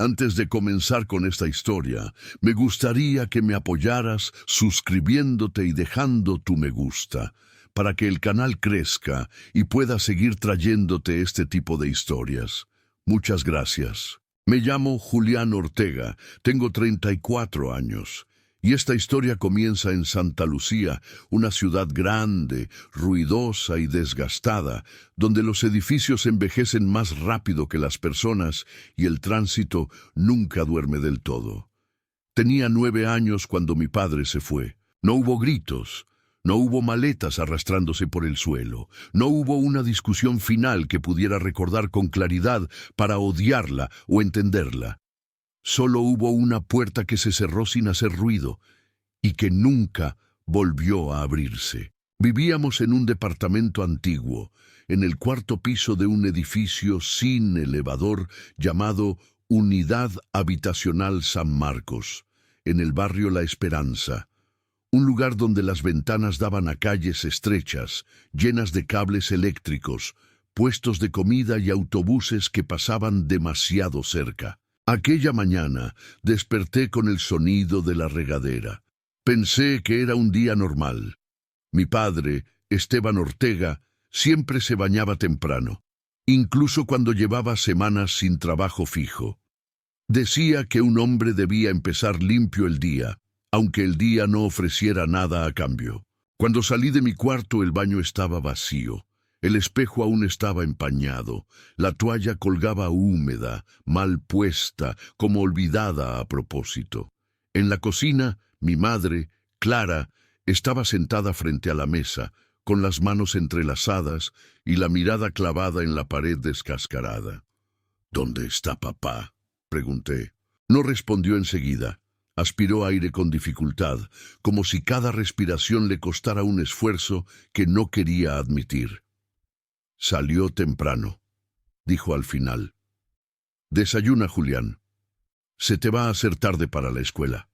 Antes de comenzar con esta historia, me gustaría que me apoyaras suscribiéndote y dejando tu me gusta, para que el canal crezca y pueda seguir trayéndote este tipo de historias. Muchas gracias. Me llamo Julián Ortega, tengo 34 años. Y esta historia comienza en Santa Lucía, una ciudad grande, ruidosa y desgastada, donde los edificios envejecen más rápido que las personas y el tránsito nunca duerme del todo. Tenía 9 años cuando mi padre se fue. No hubo gritos, no hubo maletas arrastrándose por el suelo, no hubo una discusión final que pudiera recordar con claridad para odiarla o entenderla. Solo hubo una puerta que se cerró sin hacer ruido y que nunca volvió a abrirse. Vivíamos en un departamento antiguo, en el 4º piso de un edificio sin elevador llamado Unidad Habitacional San Marcos, en el barrio La Esperanza, un lugar donde las ventanas daban a calles estrechas, llenas de cables eléctricos, puestos de comida y autobuses que pasaban demasiado cerca. Aquella mañana desperté con el sonido de la regadera. Pensé que era un día normal. Mi padre, Esteban Ortega, siempre se bañaba temprano, incluso cuando llevaba semanas sin trabajo fijo. Decía que un hombre debía empezar limpio el día, aunque el día no ofreciera nada a cambio. Cuando salí de mi cuarto, el baño estaba vacío. El espejo aún estaba empañado, la toalla colgaba húmeda, mal puesta, como olvidada a propósito. En la cocina, mi madre, Clara, estaba sentada frente a la mesa, con las manos entrelazadas y la mirada clavada en la pared descascarada. «¿Dónde está papá?», pregunté. No respondió enseguida. Aspiró aire con dificultad, como si cada respiración le costara un esfuerzo que no quería admitir. «Salió temprano», dijo al final. «Desayuna, Julián. Se te va a hacer tarde para la escuela».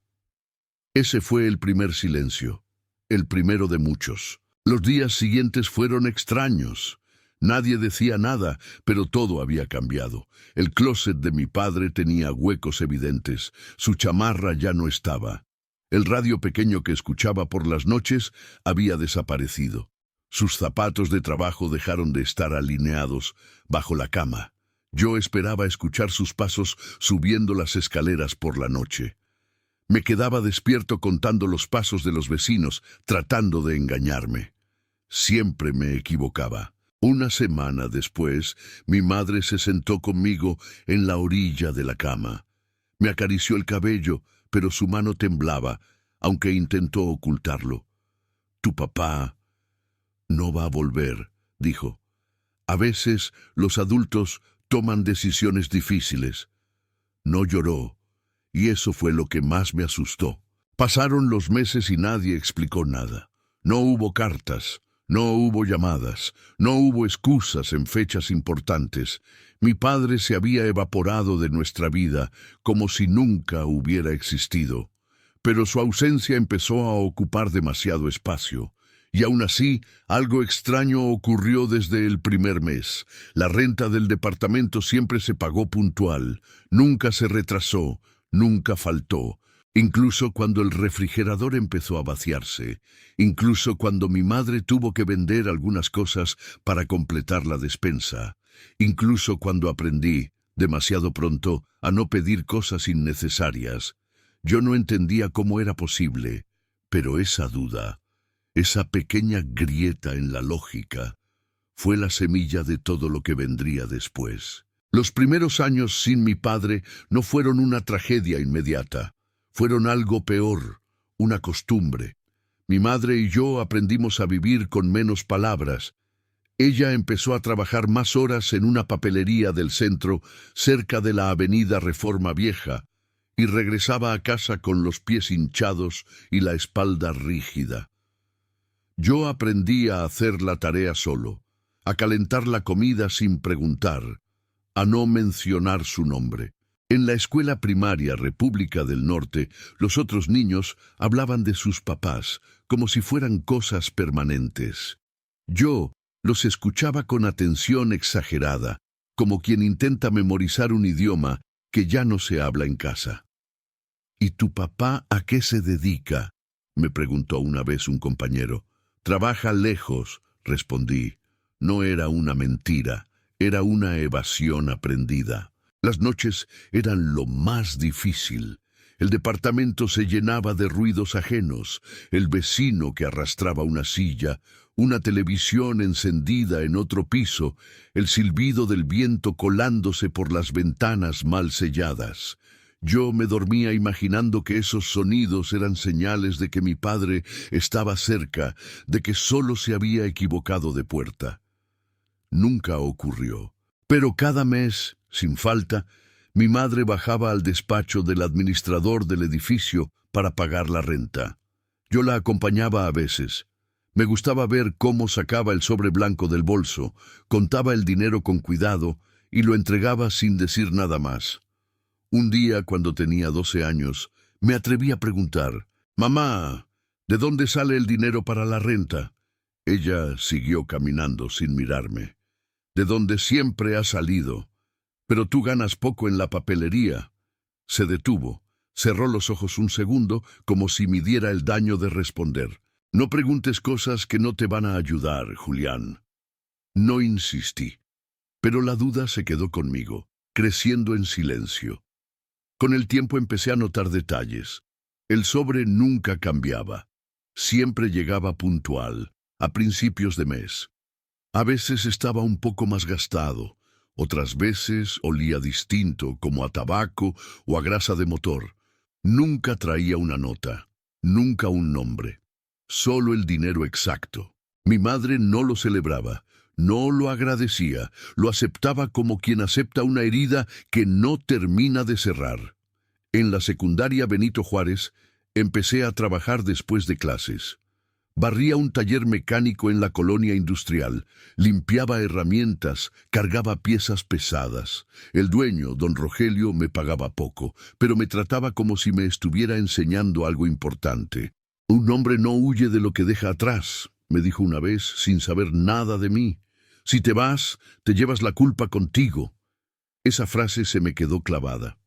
Ese fue el primer silencio, el primero de muchos. Los días siguientes fueron extraños. Nadie decía nada, pero todo había cambiado. El closet de mi padre tenía huecos evidentes. Su chamarra ya no estaba. El radio pequeño que escuchaba por las noches había desaparecido. Sus zapatos de trabajo dejaron de estar alineados bajo la cama. Yo esperaba escuchar sus pasos subiendo las escaleras por la noche. Me quedaba despierto contando los pasos de los vecinos, tratando de engañarme. Siempre me equivocaba. Una semana después, mi madre se sentó conmigo en la orilla de la cama. Me acarició el cabello, pero su mano temblaba, aunque intentó ocultarlo. «Tu papá no va a volver», dijo. «A veces los adultos toman decisiones difíciles». No lloró, y eso fue lo que más me asustó. Pasaron los meses y nadie explicó nada. No hubo cartas, no hubo llamadas, no hubo excusas en fechas importantes. Mi padre se había evaporado de nuestra vida como si nunca hubiera existido. Pero su ausencia empezó a ocupar demasiado espacio. Y aún así, algo extraño ocurrió desde el primer mes. La renta del departamento siempre se pagó puntual, nunca se retrasó, nunca faltó. Incluso cuando el refrigerador empezó a vaciarse, incluso cuando mi madre tuvo que vender algunas cosas para completar la despensa, incluso cuando aprendí, demasiado pronto, a no pedir cosas innecesarias. Yo no entendía cómo era posible, pero esa duda, esa pequeña grieta en la lógica, fue la semilla de todo lo que vendría después. Los primeros años sin mi padre no fueron una tragedia inmediata. Fueron algo peor, una costumbre. Mi madre y yo aprendimos a vivir con menos palabras. Ella empezó a trabajar más horas en una papelería del centro, cerca de la avenida Reforma Vieja, y regresaba a casa con los pies hinchados y la espalda rígida. Yo aprendí a hacer la tarea solo, a calentar la comida sin preguntar, a no mencionar su nombre. En la escuela primaria República del Norte, los otros niños hablaban de sus papás como si fueran cosas permanentes. Yo los escuchaba con atención exagerada, como quien intenta memorizar un idioma que ya no se habla en casa. ¿Y tu papá a qué se dedica?, me preguntó una vez un compañero. Trabaja lejos, respondí. No era una mentira, era una evasión aprendida. Las noches eran lo más difícil. El departamento se llenaba de ruidos ajenos, el vecino que arrastraba una silla, una televisión encendida en otro piso, el silbido del viento colándose por las ventanas mal selladas. Yo me dormía imaginando que esos sonidos eran señales de que mi padre estaba cerca, de que solo se había equivocado de puerta. Nunca ocurrió. Pero cada mes, sin falta, mi madre bajaba al despacho del administrador del edificio para pagar la renta. Yo la acompañaba a veces. Me gustaba ver cómo sacaba el sobre blanco del bolso, contaba el dinero con cuidado y lo entregaba sin decir nada más. Un día, cuando tenía 12 años, me atreví a preguntar: «Mamá, ¿de dónde sale el dinero para la renta?». Ella siguió caminando sin mirarme. «De donde siempre ha salido. Pero tú ganas poco en la papelería». Se detuvo, cerró los ojos un segundo, como si midiera el daño de responder. «No preguntes cosas que no te van a ayudar, Julián». No insistí, pero la duda se quedó conmigo, creciendo en silencio. Con el tiempo empecé a notar detalles. El sobre nunca cambiaba. Siempre llegaba puntual, a principios de mes. A veces estaba un poco más gastado, otras veces olía distinto, como a tabaco o a grasa de motor. Nunca traía una nota, nunca un nombre, solo el dinero exacto. Mi madre no lo celebraba, no lo agradecía, lo aceptaba como quien acepta una herida que no termina de cerrar. En la secundaria Benito Juárez empecé a trabajar después de clases. Barría un taller mecánico en la colonia industrial, limpiaba herramientas, cargaba piezas pesadas. El dueño, don Rogelio, me pagaba poco, pero me trataba como si me estuviera enseñando algo importante. «Un hombre no huye de lo que deja atrás», me dijo una vez, sin saber nada de mí. «Si te vas, te llevas la culpa contigo». Esa frase se me quedó clavada.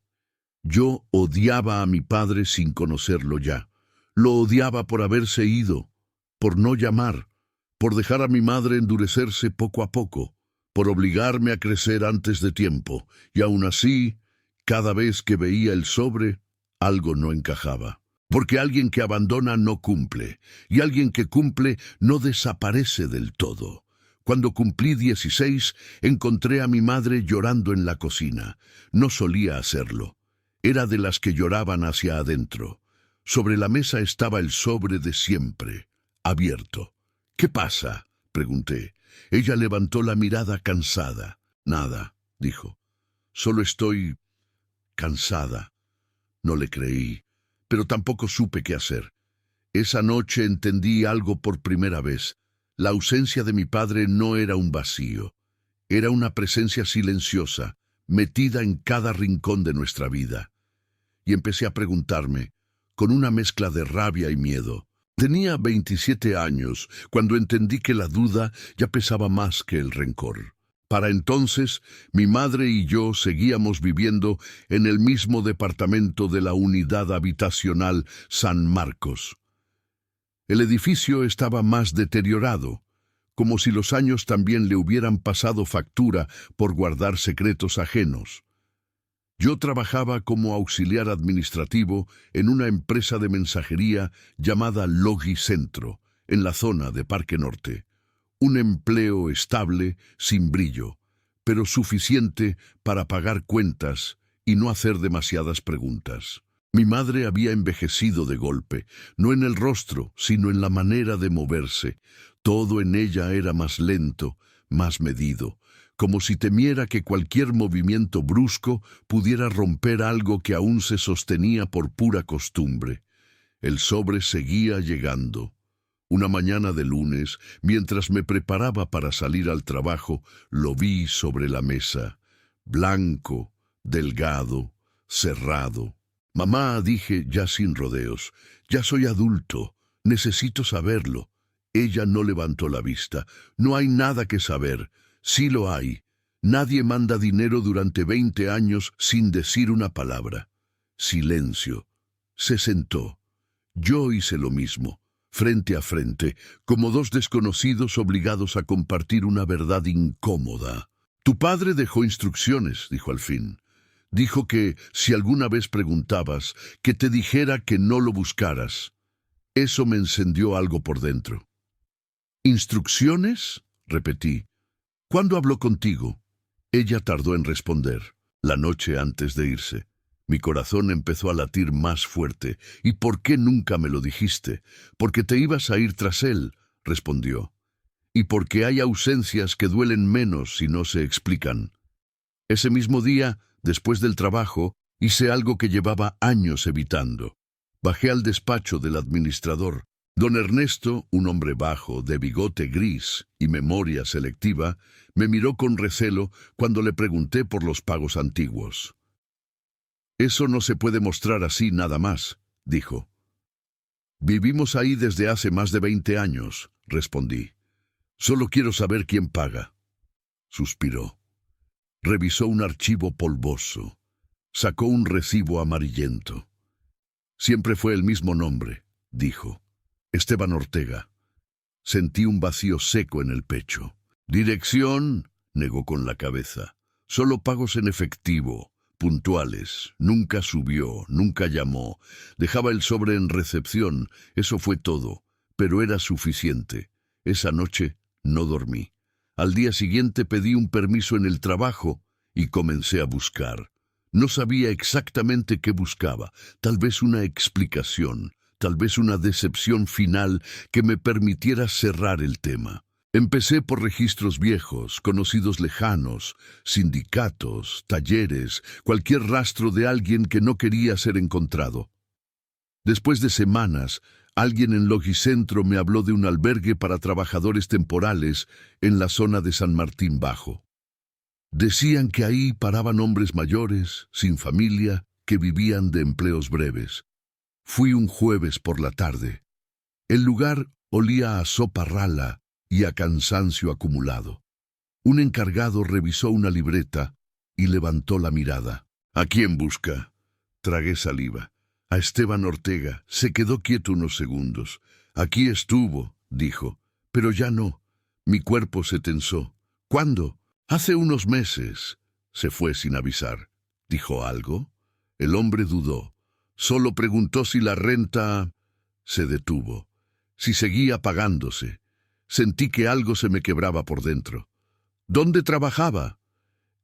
Yo odiaba a mi padre sin conocerlo ya. Lo odiaba por haberse ido, por no llamar, por dejar a mi madre endurecerse poco a poco, por obligarme a crecer antes de tiempo, y aún así, cada vez que veía el sobre, algo no encajaba. Porque alguien que abandona no cumple, y alguien que cumple no desaparece del todo. Cuando cumplí 16, encontré a mi madre llorando en la cocina. No solía hacerlo. Era de las que lloraban hacia adentro. Sobre la mesa estaba el sobre de siempre, abierto. «¿Qué pasa?», pregunté. Ella levantó la mirada cansada. «Nada», dijo. «Solo estoy cansada». No le creí, pero tampoco supe qué hacer. Esa noche entendí algo por primera vez. La ausencia de mi padre no era un vacío. Era una presencia silenciosa, metida en cada rincón de nuestra vida. Y empecé a preguntarme, con una mezcla de rabia y miedo. Tenía 27 años cuando entendí que la duda ya pesaba más que el rencor. Para entonces, mi madre y yo seguíamos viviendo en el mismo departamento de la unidad habitacional San Marcos. El edificio estaba más deteriorado, como si los años también le hubieran pasado factura por guardar secretos ajenos. Yo trabajaba como auxiliar administrativo en una empresa de mensajería llamada Logicentro, en la zona de Parque Norte. Un empleo estable, sin brillo, pero suficiente para pagar cuentas y no hacer demasiadas preguntas. Mi madre había envejecido de golpe, no en el rostro, sino en la manera de moverse. Todo en ella era más lento, más medido, como si temiera que cualquier movimiento brusco pudiera romper algo que aún se sostenía por pura costumbre. El sobre seguía llegando. Una mañana de lunes, mientras me preparaba para salir al trabajo, lo vi sobre la mesa, blanco, delgado, cerrado. «Mamá», dije ya sin rodeos, «ya soy adulto, necesito saberlo». Ella no levantó la vista. «No hay nada que saber». «Sí lo hay. Nadie manda dinero durante 20 años sin decir una palabra. Silencio. Se sentó. Yo hice lo mismo, frente a frente, como dos desconocidos obligados a compartir una verdad incómoda. Tu padre dejó instrucciones, dijo al fin. Dijo que, si alguna vez preguntabas, que te dijera que no lo buscaras. Eso me encendió algo por dentro. ¿Instrucciones? Repetí. ¿Cuándo habló contigo? Ella tardó en responder, la noche antes de irse. Mi corazón empezó a latir más fuerte. ¿Y por qué nunca me lo dijiste? Porque te ibas a ir tras él, respondió. Y porque hay ausencias que duelen menos si no se explican. Ese mismo día, después del trabajo, hice algo que llevaba años evitando. Bajé al despacho del administrador. Don Ernesto, un hombre bajo, de bigote gris y memoria selectiva, me miró con recelo cuando le pregunté por los pagos antiguos. Eso no se puede mostrar así nada más, dijo. Vivimos ahí desde hace más de 20 años, respondí. Solo quiero saber quién paga. Suspiró. Revisó un archivo polvoso. Sacó un recibo amarillento. Siempre fue el mismo nombre, dijo. Esteban Ortega. Sentí un vacío seco en el pecho. Dirección, negó con la cabeza. Solo pagos en efectivo, puntuales. Nunca subió, nunca llamó. Dejaba el sobre en recepción, eso fue todo. Pero era suficiente. Esa noche no dormí. Al día siguiente pedí un permiso en el trabajo y comencé a buscar. No sabía exactamente qué buscaba, tal vez una explicación, tal vez una decepción final que me permitiera cerrar el tema. Empecé por registros viejos, conocidos lejanos, sindicatos, talleres, cualquier rastro de alguien que no quería ser encontrado. Después de semanas, alguien en Logicentro me habló de un albergue para trabajadores temporales en la zona de San Martín Bajo. Decían que ahí paraban hombres mayores, sin familia, que vivían de empleos breves. Fui un jueves por la tarde. El lugar olía a sopa rala y a cansancio acumulado. Un encargado revisó una libreta y levantó la mirada. ¿A quién busca? Tragué saliva. A Esteban Ortega. Se quedó quieto unos segundos. Aquí estuvo, dijo, pero ya no. Mi cuerpo se tensó. ¿Cuándo? Hace unos meses. Se fue sin avisar. ¿Dijo algo? El hombre dudó. Solo preguntó si la renta... Se detuvo. Si seguía pagándose. Sentí que algo se me quebraba por dentro. ¿Dónde trabajaba?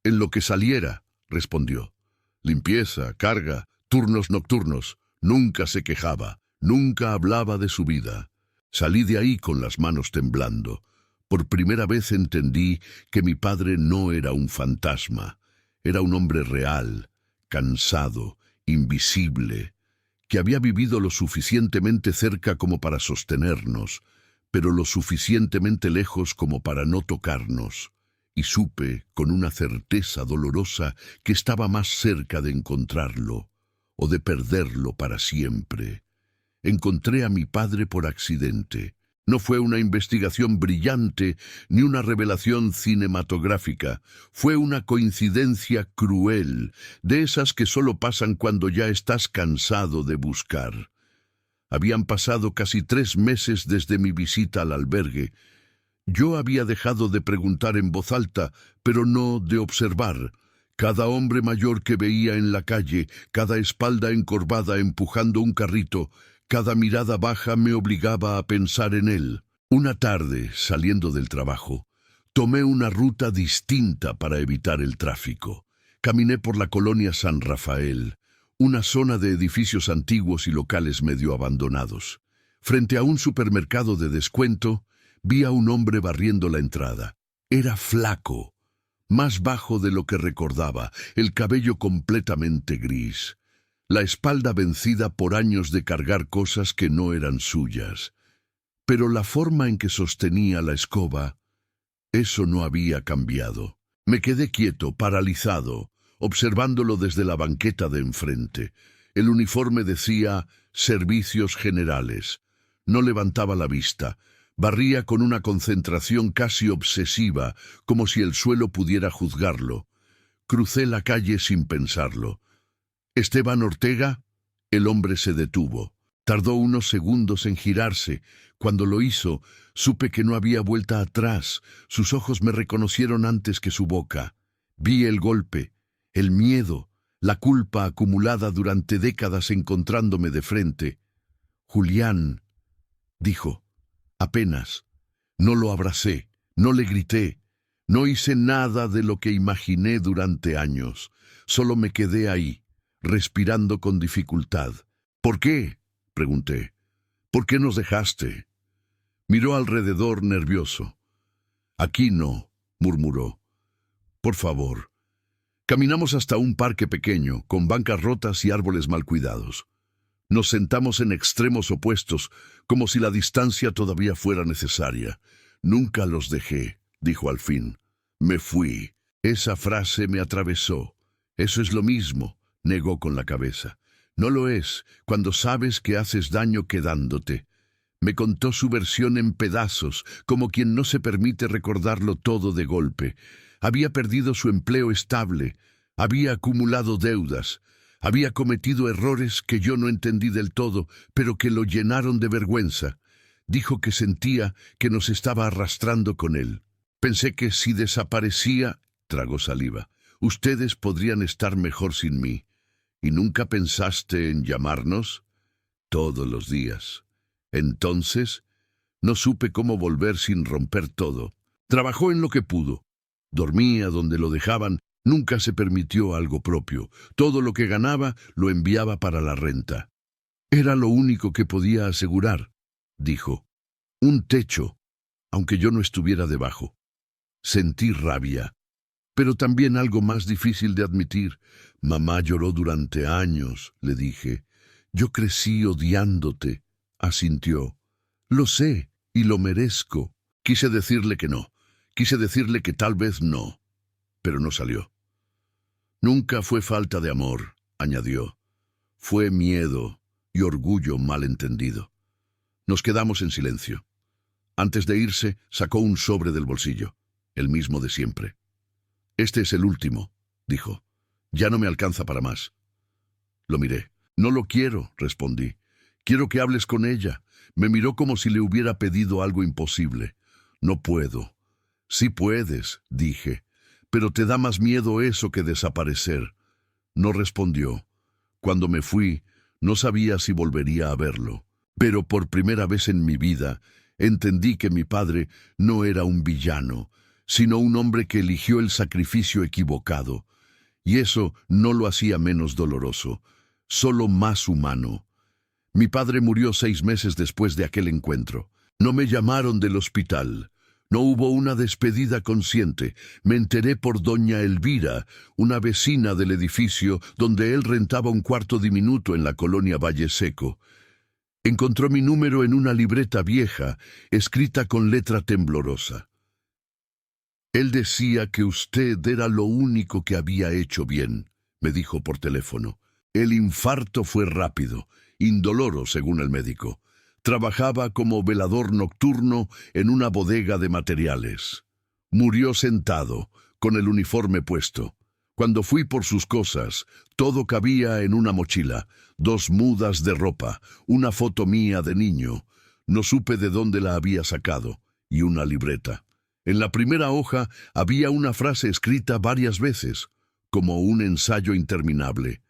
En lo que saliera, respondió. Limpieza, carga, turnos nocturnos. Nunca se quejaba, nunca hablaba de su vida. Salí de ahí con las manos temblando. Por primera vez entendí que mi padre no era un fantasma. Era un hombre real, cansado, invisible, que había vivido lo suficientemente cerca como para sostenernos, pero lo suficientemente lejos como para no tocarnos. Y supe, con una certeza dolorosa, que estaba más cerca de encontrarlo, o de perderlo para siempre. Encontré a mi padre por accidente. No fue una investigación brillante ni una revelación cinematográfica. Fue una coincidencia cruel, de esas que solo pasan cuando ya estás cansado de buscar. Habían pasado casi 3 meses desde mi visita al albergue. Yo había dejado de preguntar en voz alta, pero no de observar. Cada hombre mayor que veía en la calle, cada espalda encorvada empujando un carrito, cada mirada baja me obligaba a pensar en él. Una tarde, saliendo del trabajo, tomé una ruta distinta para evitar el tráfico. Caminé por la colonia San Rafael, una zona de edificios antiguos y locales medio abandonados. Frente a un supermercado de descuento, vi a un hombre barriendo la entrada. Era flaco, más bajo de lo que recordaba, el cabello completamente gris, la espalda vencida por años de cargar cosas que no eran suyas. Pero la forma en que sostenía la escoba, eso no había cambiado. Me quedé quieto, paralizado, observándolo desde la banqueta de enfrente. El uniforme decía «Servicios Generales». No levantaba la vista, Barría con una concentración casi obsesiva, como si el suelo pudiera juzgarlo. Crucé la calle sin pensarlo. «¿Esteban Ortega?» El hombre se detuvo. Tardó unos segundos en girarse. Cuando lo hizo, supe que no había vuelta atrás. Sus ojos me reconocieron antes que su boca. Vi el golpe, el miedo, la culpa acumulada durante décadas encontrándome de frente. «Julián», dijo, apenas. No lo abracé, no le grité, no hice nada de lo que imaginé durante años. Solo me quedé ahí, respirando con dificultad. «¿Por qué?», pregunté. «¿Por qué nos dejaste?». Miró alrededor nervioso. «Aquí no», murmuró. «Por favor». Caminamos hasta un parque pequeño, con bancas rotas y árboles mal cuidados. Nos sentamos en extremos opuestos, como si la distancia todavía fuera necesaria. «Nunca los dejé», dijo al fin. «Me fui». Esa frase me atravesó. «Eso es lo mismo», negó con la cabeza. «No lo es, cuando sabes que haces daño quedándote». Me contó su versión en pedazos, como quien no se permite recordarlo todo de golpe. Había perdido su empleo estable, había acumulado deudas, había cometido errores que yo no entendí del todo, pero que lo llenaron de vergüenza. Dijo que sentía que nos estaba arrastrando con él. Pensé que si desaparecía, tragó saliva, ustedes podrían estar mejor sin mí. ¿Y nunca pensaste en llamarnos? Todos los días. Entonces, no supe cómo volver sin romper todo. Trabajó en lo que pudo. Dormía donde lo dejaban, nunca se permitió algo propio. Todo lo que ganaba lo enviaba para la renta. Era lo único que podía asegurar, dijo. Un techo, aunque yo no estuviera debajo. Sentí rabia, pero también algo más difícil de admitir. Mamá lloró durante años, le dije. Yo crecí odiándote, asintió. Lo sé, y lo merezco. Quise decirle que no. Quise decirle que tal vez no, pero no salió. Nunca fue falta de amor, añadió. Fue miedo y orgullo malentendido. Nos quedamos en silencio. Antes de irse, sacó un sobre del bolsillo, el mismo de siempre. Este es el último, dijo. Ya no me alcanza para más. Lo miré. No lo quiero, respondí. Quiero que hables con ella. Me miró como si le hubiera pedido algo imposible. No puedo. Sí puedes, dije, pero te da más miedo eso que desaparecer. No respondió. Cuando me fui, no sabía si volvería a verlo. Pero por primera vez en mi vida, entendí que mi padre no era un villano, sino un hombre que eligió el sacrificio equivocado. Y eso no lo hacía menos doloroso, solo más humano. Mi padre murió 6 meses después de aquel encuentro. No me llamaron del hospital. No hubo una despedida consciente. Me enteré por doña Elvira, una vecina del edificio donde él rentaba un cuarto diminuto en la colonia Valle Seco. Encontró mi número en una libreta vieja, escrita con letra temblorosa. Él decía que usted era lo único que había hecho bien, me dijo por teléfono. El infarto fue rápido, indoloro según el médico. Trabajaba como velador nocturno en una bodega de materiales. Murió sentado, con el uniforme puesto. Cuando fui por sus cosas, todo cabía en una mochila, 2 mudas de ropa, una foto mía de niño. No supe de dónde la había sacado, y una libreta. En la primera hoja había una frase escrita varias veces, como un ensayo interminable.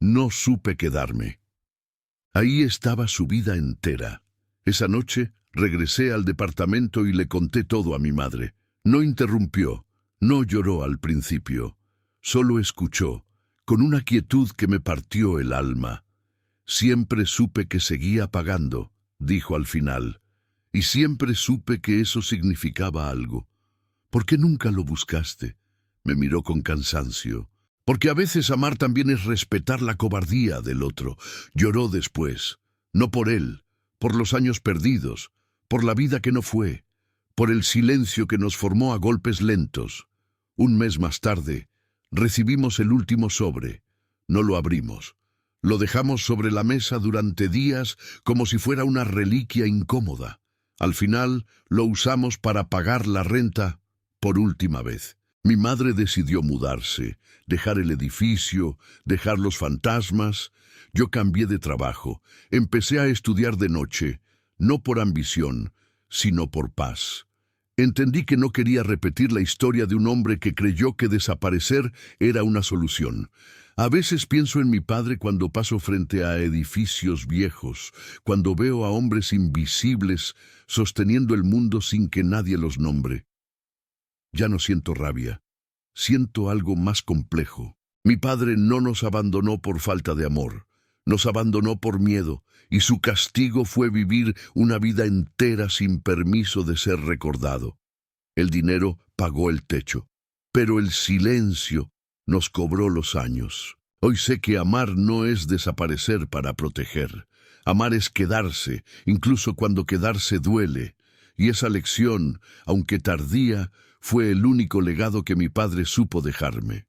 No supe quedarme. Ahí estaba su vida entera. Esa noche regresé al departamento y le conté todo a mi madre. No interrumpió, no lloró al principio, solo escuchó, con una quietud que me partió el alma. Siempre supe que seguía pagando, dijo al final, y siempre supe que eso significaba algo. ¿Por qué nunca lo buscaste? Me miró con cansancio. Porque a veces amar también es respetar la cobardía del otro. Lloró después, no por él, por los años perdidos, por la vida que no fue, por el silencio que nos formó a golpes lentos. Un mes más tarde, recibimos el último sobre. No lo abrimos. Lo dejamos sobre la mesa durante días como si fuera una reliquia incómoda. Al final, lo usamos para pagar la renta por última vez. Mi madre decidió mudarse, dejar el edificio, dejar los fantasmas. Yo cambié de trabajo. Empecé a estudiar de noche, no por ambición, sino por paz. Entendí que no quería repetir la historia de un hombre que creyó que desaparecer era una solución. A veces pienso en mi padre cuando paso frente a edificios viejos, cuando veo a hombres invisibles sosteniendo el mundo sin que nadie los nombre. Ya no siento rabia, siento algo más complejo. Mi padre no nos abandonó por falta de amor, nos abandonó por miedo, y su castigo fue vivir una vida entera sin permiso de ser recordado. El dinero pagó el techo, pero el silencio nos cobró los años. Hoy sé que amar no es desaparecer para proteger. Amar es quedarse, incluso cuando quedarse duele. Y esa lección, aunque tardía, fue el único legado que mi padre supo dejarme.